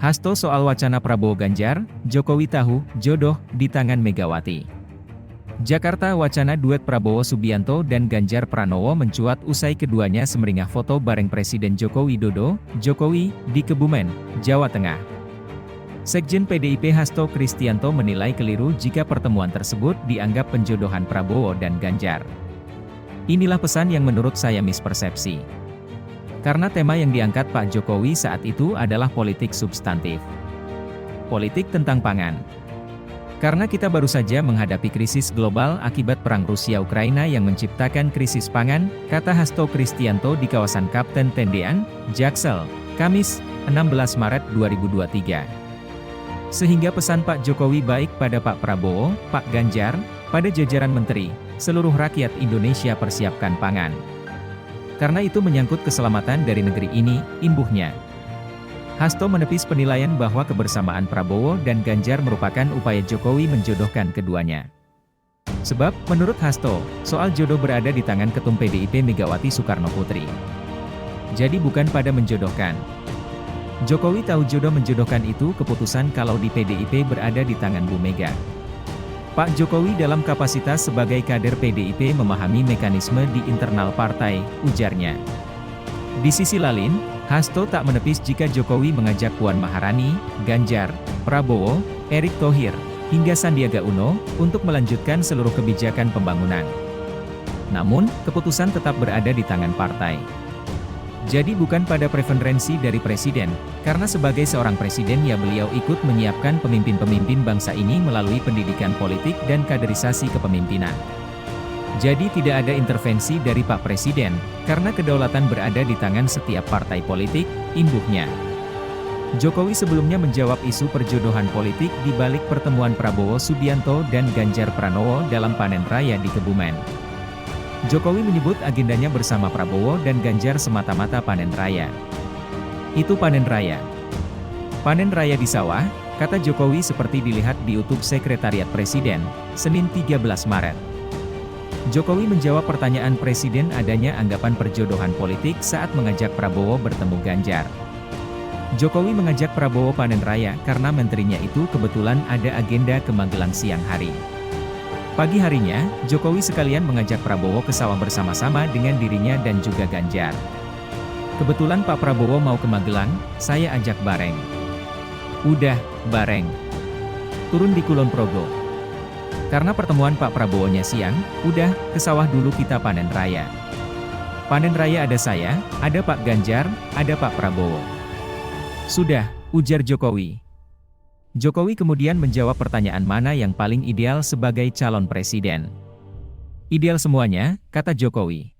Hasto soal wacana Prabowo Ganjar, Jokowi tahu, jodoh, di tangan Megawati. Jakarta. Wacana duet Prabowo Subianto dan Ganjar Pranowo mencuat usai keduanya semeringah foto bareng Presiden Joko Widodo, Jokowi, di Kebumen, Jawa Tengah. Sekjen PDIP Hasto Kristianto menilai keliru jika pertemuan tersebut dianggap penjodohan Prabowo dan Ganjar. Inilah pesan yang menurut saya mispersepsi. Karena tema yang diangkat Pak Jokowi saat itu adalah politik substantif. Politik tentang pangan. Karena kita baru saja menghadapi krisis global akibat perang Rusia-Ukraina yang menciptakan krisis pangan, kata Hasto Kristianto di kawasan Kapten Tendean, Jaksel, Kamis, 16 Maret 2023. Sehingga pesan Pak Jokowi baik pada Pak Prabowo, Pak Ganjar, pada jajaran menteri, seluruh rakyat Indonesia persiapkan pangan. Karena itu menyangkut keselamatan dari negeri ini, imbuhnya. Hasto menepis penilaian bahwa kebersamaan Prabowo dan Ganjar merupakan upaya Jokowi menjodohkan keduanya. Sebab, menurut Hasto, soal jodoh berada di tangan Ketum PDIP Megawati Soekarno Putri. Jadi bukan pada menjodohkan. Jokowi tahu jodoh menjodohkan itu keputusan kalau di PDIP berada di tangan Bu Mega. Pak Jokowi dalam kapasitas sebagai kader PDIP memahami mekanisme di internal partai, ujarnya. Di sisi lain, Hasto tak menepis jika Jokowi mengajak Puan Maharani, Ganjar, Prabowo, Erick Thohir, hingga Sandiaga Uno, untuk melanjutkan seluruh kebijakan pembangunan. Namun, keputusan tetap berada di tangan partai. Jadi bukan pada preferensi dari presiden, karena sebagai seorang presiden ya beliau ikut menyiapkan pemimpin-pemimpin bangsa ini melalui pendidikan politik dan kaderisasi kepemimpinan. Jadi tidak ada intervensi dari Pak Presiden, karena kedaulatan berada di tangan setiap partai politik, imbuhnya. Jokowi sebelumnya menjawab isu perjodohan politik di balik pertemuan Prabowo Subianto dan Ganjar Pranowo dalam panen raya di Kebumen. Jokowi menyebut agendanya bersama Prabowo dan Ganjar semata-mata panen raya. Itu panen raya. Panen raya di sawah, kata Jokowi seperti dilihat di YouTube Sekretariat Presiden, Senin 13 Maret. Jokowi menjawab pertanyaan Presiden adanya anggapan perjodohan politik saat mengajak Prabowo bertemu Ganjar. Jokowi mengajak Prabowo panen raya karena menterinya itu kebetulan ada agenda ke Magelang siang hari. Pagi harinya, Jokowi sekalian mengajak Prabowo ke sawah bersama-sama dengan dirinya dan juga Ganjar. Kebetulan Pak Prabowo mau ke Magelang, saya ajak bareng. Udah, bareng. Turun di Kulon Progo. Karena pertemuan Pak Prabowo-nya siang, udah, ke sawah dulu kita panen raya. Panen raya ada saya, ada Pak Ganjar, ada Pak Prabowo. Sudah, ujar Jokowi. Jokowi kemudian menjawab pertanyaan mana yang paling ideal sebagai calon presiden. Ideal semuanya, kata Jokowi.